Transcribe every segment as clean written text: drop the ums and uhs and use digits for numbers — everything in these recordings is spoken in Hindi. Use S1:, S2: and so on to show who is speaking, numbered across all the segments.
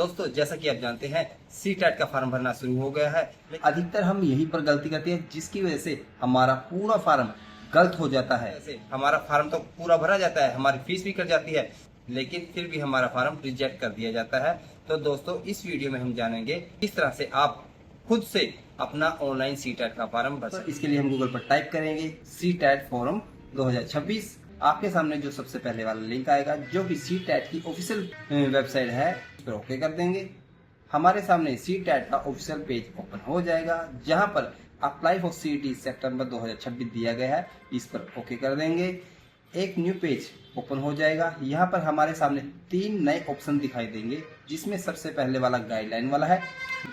S1: दोस्तों जैसा कि आप जानते हैं सी टेट का फॉर्म भरना शुरू हो गया है। अधिकतर हम यहीं पर गलती करते हैं जिसकी वजह से हमारा पूरा फॉर्म गलत हो जाता है। हमारा फॉर्म तो पूरा भरा जाता है, हमारी फीस भी कट जाती है, लेकिन फिर भी हमारा फॉर्म रिजेक्ट कर दिया जाता है। तो दोस्तों इस वीडियो में हम जानेंगे किस तरह से आप खुद से अपना ऑनलाइन सी टेट का फॉर्म भर सकते हैं। इसके लिए हम गूगल पर टाइप करेंगे सी टेट फॉर्म 2026। आपके सामने जो सबसे पहले वाला लिंक आएगा जो कि सी टेट की ऑफिशियल वेबसाइट है, उस पर ओके कर देंगे। हमारे सामने सी टेट का ऑफिशियल पेज ओपन हो जाएगा जहां पर अप्लाई फॉर सीईटी सितंबर 2026 दिया गया है, इस पर ओके कर देंगे। एक न्यू पेज ओपन हो जाएगा। यहाँ पर हमारे सामने 3 नए ऑप्शन दिखाई देंगे, जिसमें सबसे पहले वाला गाइडलाइन वाला है,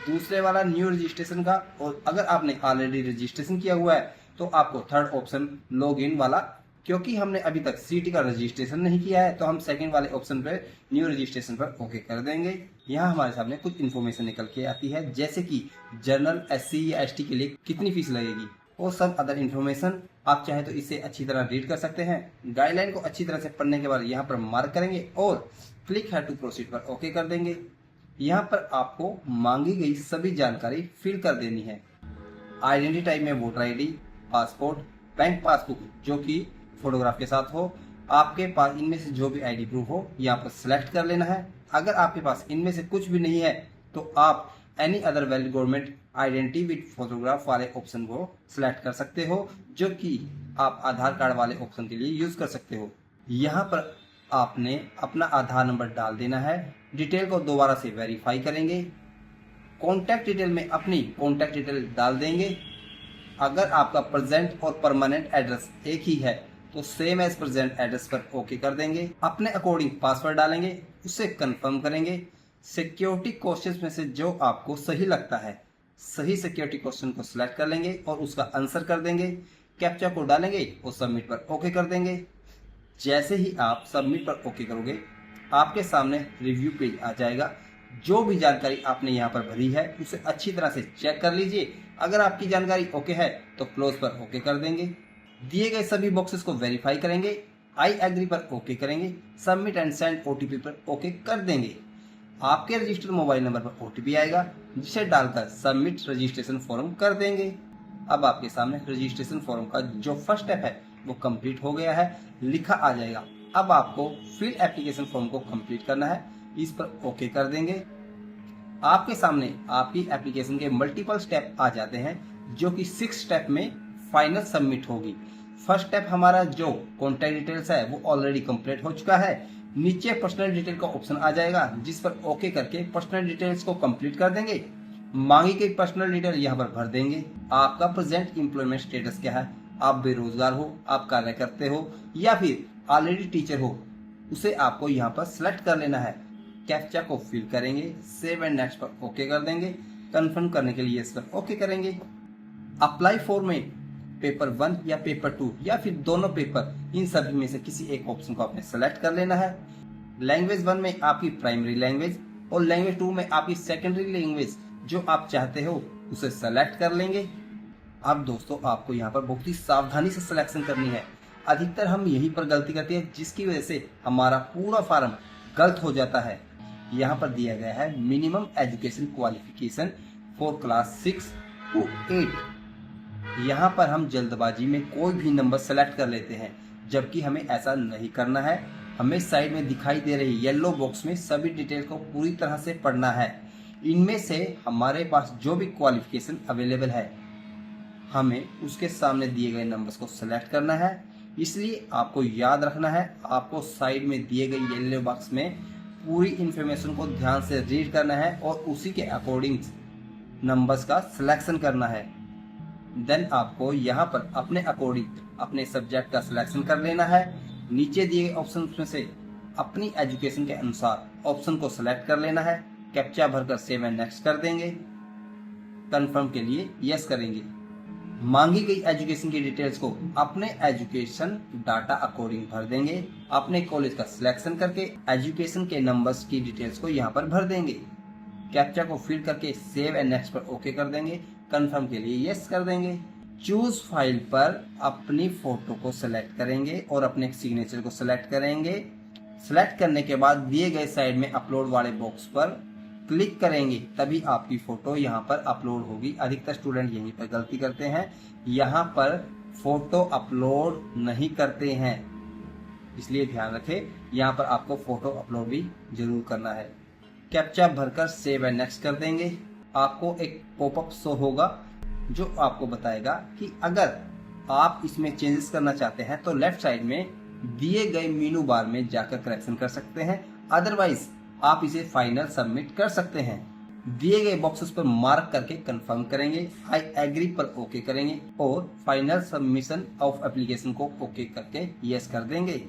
S1: दूसरे वाला न्यू रजिस्ट्रेशन का, और अगर आपने ऑलरेडी रजिस्ट्रेशन किया हुआ है तो आपको थर्ड ऑप्शन लॉग इन वाला। क्योंकि हमने अभी तक सीटी का रजिस्ट्रेशन नहीं किया है तो हम सेकंड वाले ऑप्शन पर न्यू रजिस्ट्रेशन पर ओके कर देंगे। यहाँ हमारे सामने कुछ इन्फॉर्मेशन निकल के आती है, जैसे कि जनरल, एससी या एसटी के लिए कितनी फीस लगेगी और सब अदर इन्फॉर्मेशन। आप चाहे तो इसे अच्छी तरह रीड कर सकते हैं। गाइडलाइन को अच्छी तरह से पढ़ने के बाद यहाँ पर मार्क करेंगे और क्लिक है टू प्रोसीड पर ओके कर देंगे। यहाँ पर आपको मांगी गई सभी जानकारी फिल कर देनी है। आइडेंटिटी टाइप में voter ID, passport, bank passbook जो कि फोटोग्राफ के साथ हो, आपके पास इनमें से जो भी आईडी प्रूफ हो यहाँ पर सिलेक्ट कर लेना है। अगर आपके पास इनमें से कुछ भी नहीं है तो आप any other valid government identity with photograph वाले ऑप्शन को सिलेक्ट कर सकते हो, जो कि आप आधार कार्ड वाले ऑप्शन के लिए यूज कर सकते हो। यहाँ पर आपने अपना आधार नंबर डाल देना है। डिटेल को दोबारा से वेरीफाई करेंगे। कॉन्टैक्ट डिटेल में अपनी कॉन्टैक्ट डिटेल डाल देंगे। अगर आपका प्रेजेंट और परमानेंट एड्रेस एक ही है तो सेम एज प्रेजेंट एड्रेस पर ओके कर देंगे। अपने अकॉर्डिंग पासवर्ड डालेंगे, उसे कंफर्म करेंगे। सिक्योरिटी क्वेश्चंस में से जो आपको सही लगता है, सही सिक्योरिटी क्वेश्चन को सिलेक्ट कर लेंगे और उसका आंसर कर देंगे। कैप्चा को डालेंगे और सबमिट पर ओके कर देंगे। जैसे ही आप सबमिट पर ओके करोगे आपके सामने रिव्यू पेज आ जाएगा। जो भी जानकारी आपने यहाँ पर भरी है उसे अच्छी तरह से चेक कर लीजिए। अगर आपकी जानकारी ओके है तो क्लोज पर ओके कर देंगे। दिए गए सभी बॉक्सेस को वेरीफाई करेंगे। आई एग्री पर ओके करेंगे। सबमिट एंड सेंड ओटीपी पर ओके कर देंगे। आपके रजिस्टर्ड मोबाइल नंबर पर ओटीपी आएगा, जिसे डालकर सबमिट रजिस्ट्रेशन फॉर्म कर देंगे। अब आपके सामने रजिस्ट्रेशन फॉर्म का जो फर्स्ट स्टेप है वो कंप्लीट हो गया है, लिखा आ जाएगा। अब आपको फिल एप्लीकेशन फॉर्म को कंप्लीट करना है, इस पर ओके कर देंगे। आपके सामने आपकी एप्लीकेशन के मल्टीपल स्टेप आ जाते हैं, जो कि 6 स्टेप में फाइनल सबमिट होगी। फर्स्ट स्टेप हमारा जो कॉन्टैक्ट डिटेल्स है वो ऑलरेडी कंप्लीट हो चुका है। नीचे पर्सनल डिटेल का ऑप्शन आ जाएगा, जिस पर ओके करके पर्सनल डिटेल्स को कंप्लीट कर देंगे। मांगी गई पर्सनल डिटेल यहाँ पर भर देंगे। आपका प्रेजेंट एम्प्लॉयमेंट स्टेटस क्या है, आप बेरोजगार हो, आप कार्य करते हो या फिर ऑलरेडी टीचर हो, उसे आपको यहाँ पर सिलेक्ट कर लेना है। कैप्चा को फिल करेंगे, सेव एंड नेक्स्ट पर ओके कर देंगे। कंफर्म करने के लिए इस पर ओके करेंगे। अप्लाई फॉर में पेपर 1 या पेपर 2 या फिर दोनों पेपर, इन सभी में से किसी एक ऑप्शन को आपने सेलेक्ट कर लेना है। लैंग्वेज 1 में आपकी प्राइमरी लैंग्वेज और लैंग्वेज 2 में आपकी सेकेंडरी लैंग्वेज जो आप चाहते हो उसे सेलेक्ट कर लेंगे। अब दोस्तों आपको यहाँ पर बहुत ही सावधानी से सिलेक्शन करनी है। अधिकतर हम यहीं पर गलती करते हैं, जिसकी वजह से हमारा पूरा फॉर्म गलत हो जाता है। यहाँ पर दिया गया है minimum education qualification for class 6 to 8। यहाँ पर हम जल्दबाजी में कोई भी नंबर सेलेक्ट कर लेते हैं, जबकि हमें ऐसा नहीं करना है। हमें साइड में दिखाई दे रही येलो बॉक्स में सभी डिटेल को पूरी तरह से पढ़ना है। इनमें से हमारे पास जो भी क्वालिफिकेशन अवेलेबल है, हमें उसके सामने दिए गए नंबर्स को सेलेक्ट करना है। इसलिए आपको याद रखना है, आपको साइड में दिए गए येलो बॉक्स में पूरी इंफॉर्मेशन को ध्यान से रीड करना है और उसी के अकॉर्डिंग नंबर्स का सिलेक्शन करना है। देन आपको यहाँ पर अपने अकॉर्डिंग अपने सब्जेक्ट का सिलेक्शन कर लेना है। नीचे दिए गए ऑप्शन में से अपनी एजुकेशन के अनुसार ऑप्शन को सिलेक्ट कर लेना है। कैप्चा भरकर सेव एंड नेक्स्ट कर देंगे। कंफर्म के लिए यस करेंगे। मांगी गई एजुकेशन की डिटेल्स को अपने एजुकेशन डाटा अकॉर्डिंग भर देंगे। अपने कॉलेज का सिलेक्शन करके एजुकेशन के नंबर्स की डिटेल्स को यहाँ पर भर देंगे। कैप्चा को फिल करके सेव एंड नेक्स्ट पर ओके कर देंगे। कंफर्म के लिए यस कर देंगे। चूज फाइल पर अपनी फोटो को सिलेक्ट करेंगे और अपने सिग्नेचर को सिलेक्ट करेंगे। सिलेक्ट करने के बाद दिए गए साइड में अपलोड वाले बॉक्स पर क्लिक करेंगे तभी आपकी फोटो यहाँ पर अपलोड होगी। अधिकतर स्टूडेंट यहीं पर गलती करते हैं, यहाँ पर फोटो अपलोड नहीं करते हैं, इसलिए ध्यान रखें यहाँ पर आपको फोटो अपलोड भी जरूर करना है। कैप्चा भरकर सेव एंड नेक्स्ट कर देंगे। आपको एक पॉपअप शो होगा जो आपको बताएगा कि अगर आप इसमें चेंजेस करना चाहते हैं तो लेफ्ट साइड में दिए गए मेनू बार में जाकर करेक्शन कर सकते हैं, अदरवाइज आप इसे फाइनल सबमिट कर सकते हैं। दिए गए बॉक्सेस पर मार्क करके कंफर्म करेंगे, आई एग्री पर ओके करेंगे और फाइनल सबमिशन ऑफ एप्लीकेशन को ओके करके यस कर देंगे।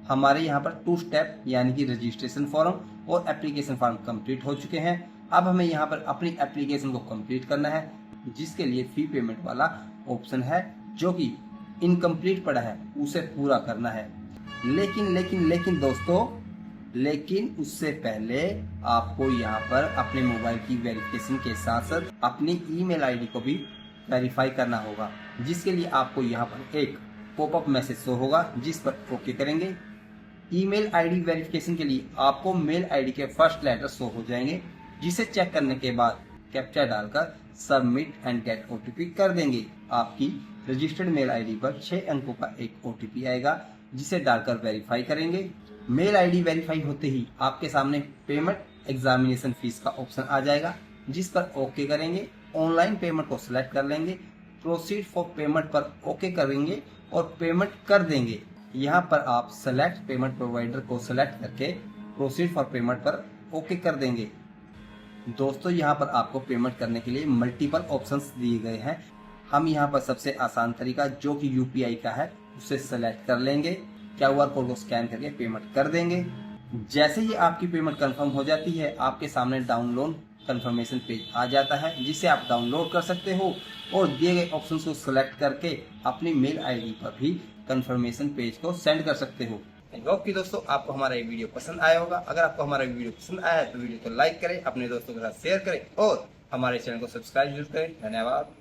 S1: हमारे यहाँ पर 2 स्टेप यानी कि रजिस्ट्रेशन फॉर्म और एप्लीकेशन फॉर्म कंप्लीट हो चुके हैं। अब हमें यहाँ पर अपनी एप्लीकेशन को कंप्लीट करना है, जिसके लिए फी पेमेंट वाला ऑप्शन है जो कि इनकम्प्लीट पड़ा है, उसे पूरा करना है। लेकिन दोस्तों, लेकिन उससे पहले आपको यहाँ पर अपने मोबाइल की वेरिफिकेशन के साथ साथ अपनी ईमेल आईडी को भी वेरीफाई करना होगा, जिसके लिए आपको यहाँ पर एक पॉपअप मैसेज शो होगा जिस पर ओके करेंगे। ईमेल आईडी वेरिफिकेशन के लिए आपको मेल आईडी के फर्स्ट लेटर शो हो जाएंगे, जिसे चेक करने के बाद कैप्चा डालकर सबमिट एंड गेट ओटीपी कर देंगे। आपकी रजिस्टर्ड मेल आईडी पर 6 अंकों का एक ओटीपी आएगा, जिसे डालकर वेरीफाई करेंगे। मेल आईडी वेरीफाई होते ही आपके सामने पेमेंट एग्जामिनेशन फीस का ऑप्शन आ जाएगा, जिस पर ओके करेंगे। ऑनलाइन पेमेंट को सिलेक्ट कर लेंगे, प्रोसीड फॉर पेमेंट पर ओके करेंगे और पेमेंट कर देंगे। यहाँ पर आप सेलेक्ट पेमेंट प्रोवाइडर को सिलेक्ट करके प्रोसीड फॉर पेमेंट पर ओके कर देंगे। दोस्तों, यहाँ पर आपको पेमेंट करने के लिए मल्टीपल ऑप्शंस दिए गए हैं। हम यहाँ पर सबसे आसान तरीका जो कि यूपीआई का है उसे सेलेक्ट कर लेंगे, QR कोड को स्कैन करके पेमेंट कर देंगे। जैसे ही आपकी पेमेंट कंफर्म हो जाती है, आपके सामने डाउनलोड कंफर्मेशन पेज आ जाता है, जिसे आप डाउनलोड कर सकते हो और दिए गए ऑप्शन को सिलेक्ट करके अपनी मेल आईडी पर भी कंफर्मेशन पेज को सेंड कर सकते हो। आई होप कि दोस्तों आपको हमारा ये वीडियो पसंद आया होगा। अगर आपको हमारा वीडियो पसंद आया है तो वीडियो को लाइक करें, अपने दोस्तों के साथ शेयर करें और हमारे चैनल को सब्सक्राइब जरूर करें। धन्यवाद।